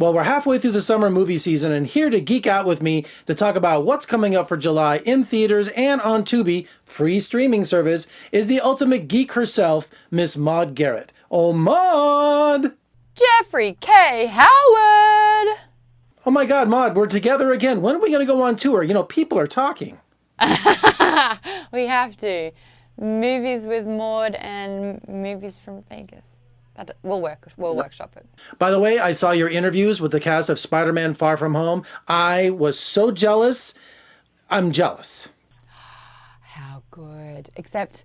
Well, we're halfway through the summer movie season, and here to geek out with me to talk about what's coming up for July in theaters and on TUBI, free streaming service, is the ultimate geek herself, Miss Maude Garrett. Oh, Maude! Jeffrey K. Howard! Oh my God, Maude, we're together again. When are we going to go on tour? You know, people are talking. We have to. Movies with Maude and movies from Vegas. We'll workshop it. By the way, I saw your interviews with the cast of Spider-Man Far From Home. I was so jealous. I'm jealous. How good. Except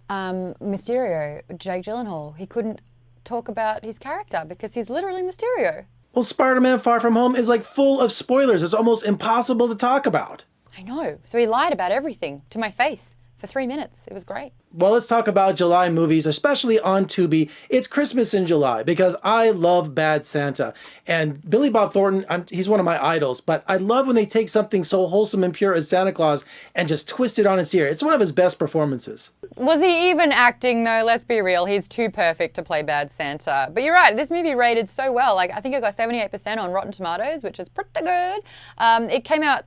Mysterio, Jake Gyllenhaal, he couldn't talk about his character because he's literally Mysterio. Well, Spider-Man Far From Home is like full of spoilers. It's almost impossible to talk about. I know. So he lied about everything to my face for 3 minutes. It was great. Well, let's talk about July movies, especially on TUBI. It's Christmas in July because I love Bad Santa. And Billy Bob Thornton, he's one of my idols, but I love when they take something so wholesome and pure as Santa Claus and just twist it on its ear. It's one of his best performances. Was he even acting though? Let's be real. He's too perfect to play Bad Santa. But you're right. This movie rated so well. Like, I think it got 78% on Rotten Tomatoes, which is pretty good. It came out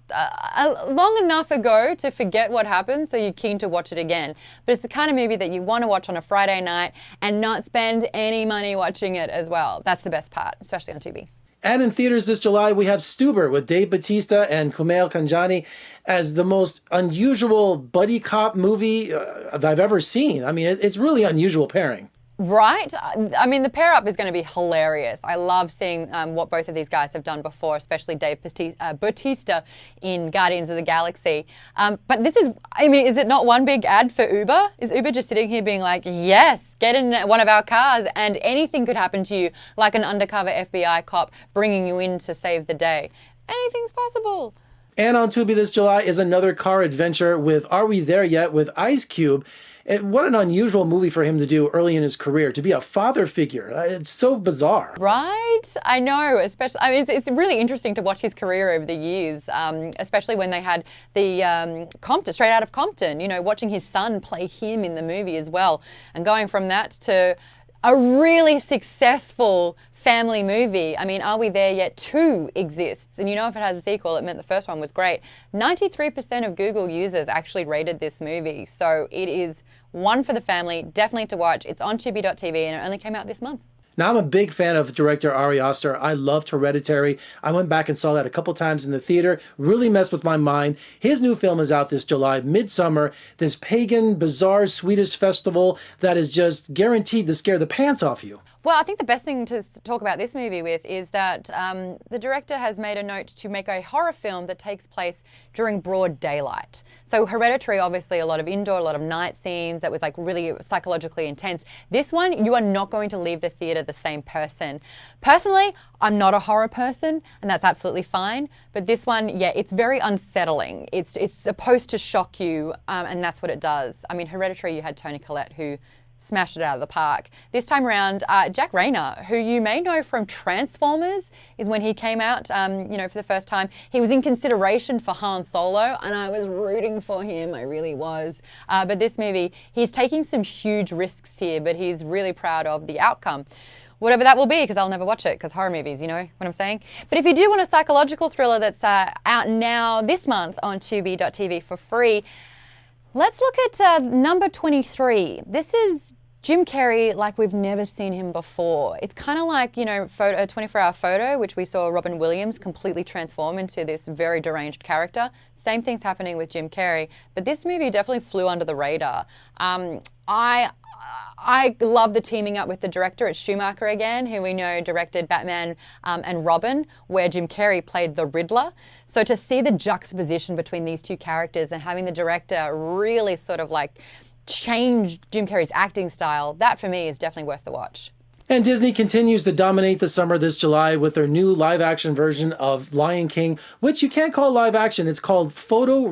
long enough ago to forget what happened, so you're keen to watch it again. But it's the kind of movie that you want to watch on a Friday night and not spend any money watching it as well. That's the best part, especially on TUBI. And in theaters this July, we have Stuber with Dave Bautista and Kumail Nanjiani as the most unusual buddy cop movie that I've ever seen. I mean, it's really unusual pairing. Right? I mean, the pair up is going to be hilarious. I love seeing what both of these guys have done before, especially Dave Bautista in Guardians of the Galaxy. But this is, I mean, is it not one big ad for Uber? Is Uber just sitting here being like, yes, get in one of our cars and anything could happen to you, like an undercover FBI cop bringing you in to save the day? Anything's possible. And on TUBI this July is another car adventure with Are We There Yet? With Ice Cube. What an unusual movie for him to do early in his career, to be a father figure. It's so bizarre. Right? I know, especially, I mean, it's really interesting to watch his career over the years, especially when they had the Compton, Straight Out of Compton, you know, watching his son play him in the movie as well. And going from that to a really successful family movie. I mean, Are We There Yet? 2 exists. And you know, if it has a sequel, it meant the first one was great. 93% of Google users actually rated this movie. So it is one for the family, definitely to watch. It's on tubi.tv and it only came out this month. Now, I'm a big fan of director Ari Aster. I loved Hereditary. I went back and saw that a couple times in the theater. Really messed with my mind. His new film is out this July, Midsummer, this pagan, bizarre Swedish festival that is just guaranteed to scare the pants off you. Well, I think the best thing to talk about this movie with is that the director has made a note to make a horror film that takes place during broad daylight. So Hereditary, obviously a lot of indoor, a lot of night scenes. That was like really psychologically intense. This one, you are not going to leave the theater the same person. Personally, I'm not a horror person, and that's absolutely fine. But this one, yeah, it's very unsettling. It's supposed to shock you, and that's what it does. I mean, Hereditary, you had Toni Collette, who smashed it out of the park. This time around, Jack Rayner, who you may know from Transformers, is when he came out, you know, for the first time. He was in consideration for Han Solo, and I was rooting for him. I really was. But this movie, he's taking some huge risks here, but he's really proud of the outcome. Whatever that will be, because I'll never watch it, because horror movies, you know what I'm saying? But if you do want a psychological thriller that's out now this month on tubi.tv for free, let's look at number 23. This is Jim Carrey like we've never seen him before. It's kind of like, you know, a 24-hour photo, which we saw Robin Williams completely transform into this very deranged character. Same thing's happening with Jim Carrey, but this movie definitely flew under the radar. I love the teaming up with the director. It's Schumacher again, who we know directed Batman and Robin, where Jim Carrey played the Riddler. So to see the juxtaposition between these two characters and having the director really sort of like change Jim Carrey's acting style, that for me is definitely worth the watch. And Disney continues to dominate the summer this July with their new live-action version of Lion King, which you can't call live-action. It's called photorealism,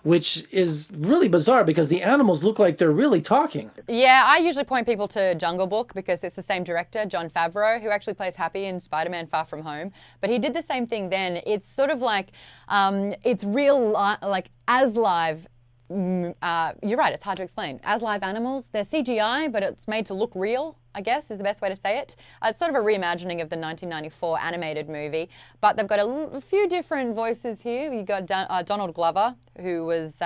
which is really bizarre because the animals look like they're really talking. Yeah, I usually point people to Jungle Book because it's the same director, Jon Favreau, who actually plays Happy in Spider-Man Far From Home. But he did the same thing then. It's sort of like, it's real, like as live You're right, it's hard to explain. As live animals, they're CGI, but it's made to look real, I guess, is the best way to say it. It's sort of a reimagining of the 1994 animated movie, but they've got a few different voices here. You've got Donald Glover, who was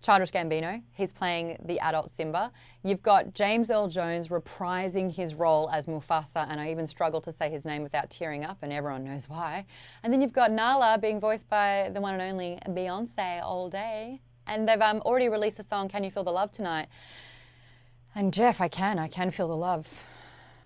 Childish Gambino. He's playing the adult Simba. You've got James Earl Jones reprising his role as Mufasa, and I even struggle to say his name without tearing up, and everyone knows why. And then you've got Nala being voiced by the one and only Beyonce all day. And they've already released a song, Can You Feel the Love Tonight? And Jeff, I can feel the love.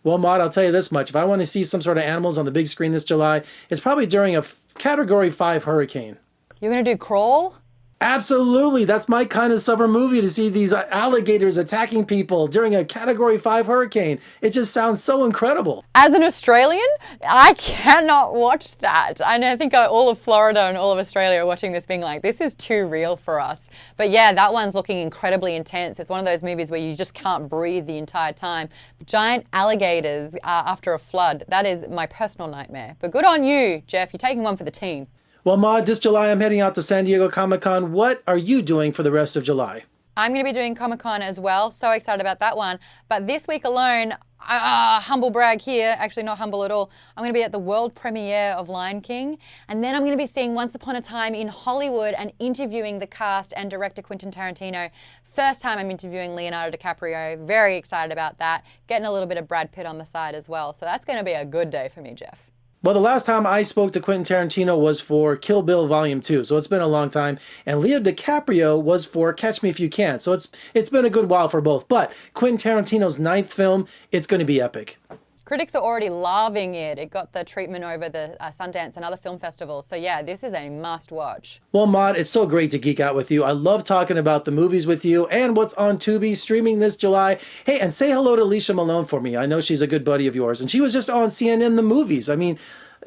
Well, Maude, I'll tell you this much. If I want to see some sort of animals on the big screen this July, it's probably during a Category 5 hurricane. You're going to do Crawl? Absolutely. That's my kind of summer movie, to see these alligators attacking people during a Category 5 hurricane. It just sounds so incredible. As an Australian, I cannot watch that. I think all of Florida and all of Australia are watching this being like, this is too real for us. But yeah, that one's looking incredibly intense. It's one of those movies where you just can't breathe the entire time. Giant alligators after a flood. That is my personal nightmare. But good on you, Jeff. You're taking one for the team. Well, Maude, this July I'm heading out to San Diego Comic-Con. What are you doing for the rest of July? I'm going to be doing ComicCon as well. So excited about that one. But this week alone, humble brag here, actually not humble at all, I'm going to be at the world premiere of Lion King. And then I'm going to be seeing Once Upon a Time in Hollywood and interviewing the cast and director Quentin Tarantino. First time I'm interviewing Leonardo DiCaprio. Very excited about that. Getting a little bit of Brad Pitt on the side as well. So that's going to be a good day for me, Jeff. Well, the last time I spoke to Quentin Tarantino was for Kill Bill Volume 2, so it's been a long time. And Leo DiCaprio was for Catch Me If You Can, so it's been a good while for both. But Quentin Tarantino's 9th film, it's going to be epic. Critics are already loving it. It got the treatment over the Sundance and other film festivals. So yeah, this is a must watch. Well, Maude, it's so great to geek out with you. I love talking about the movies with you and what's on TUBI streaming this July. Hey, and say hello to Alicia Malone for me. I know she's a good buddy of yours. And she was just on CNN The Movies. I mean,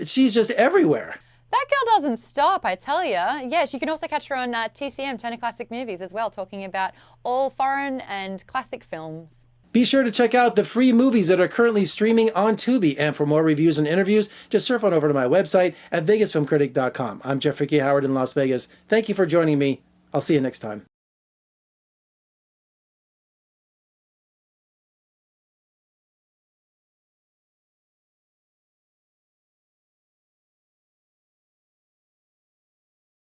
she's just everywhere. That girl doesn't stop, I tell you. Yes, you can also catch her on TCM, Turner Classic Movies as well, talking about all foreign and classic films. Be sure to check out the free movies that are currently streaming on TUBI. And for more reviews and interviews, just surf on over to my website at vegasfilmcritic.com. I'm Jeffrey K. Howard in Las Vegas. Thank you for joining me. I'll see you next time.